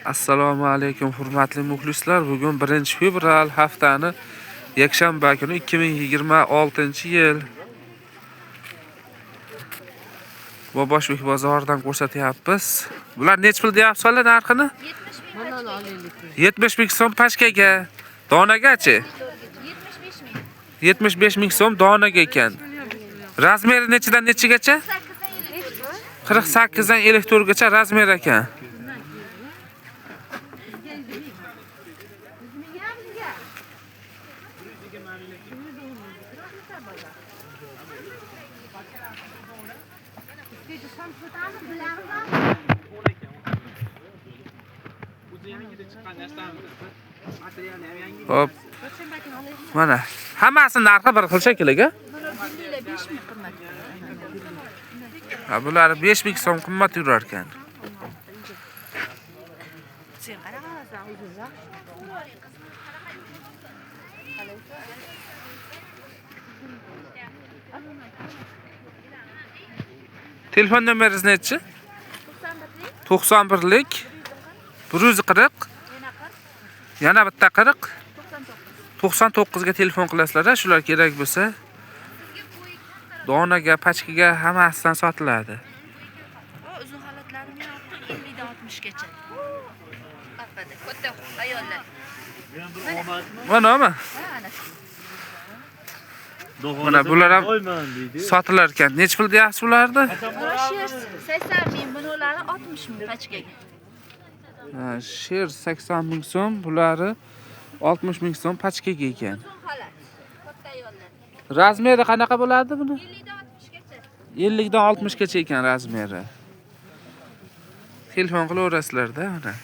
Assalomu alaykum hurmatli muxlislar. Bugun 1-fevral haftani yakshanba kuni 2026-yil. Boboshbek bozoridan ko'rsatyapmiz. Bular nech pul deyapsizlar narxini? 70 ming so'm pashkaga. Donagachi? 75 ming so'm donaga ekan. Razmeri nechidan nechigacha? 48 dan 54 gacha razmer ekan. Hop. Mana hammasi narxi bir xil shekilga. Ha, bular 5 ming so'm qimmat yurar ekan. Telefon nomeringiz nechi? 91lik 140 yana bitta 40 99 ga telefon qilasizlar, shular kerak bo'lsa. Donaga, pachkaga hammasidan sotiladi. Uzun xalatlarni 50-60 gacha. Qappada katta ayollar. Manami? Mana bular ham sotilar ekan. Nech pul deyapsiz bularni? 80 ming, bunolari 60 ming pachkaga. Ha, sher 80 ming so'm, bulari 60 ming so'm pachkaga ekan. Uzun xalat. Katta ayollar. Razmeri qanaqa bo'ladi buni? 50-60 gacha. 50 dan 60 gacha ekan razmeri. Telefon qilaverasizlar-da, mana.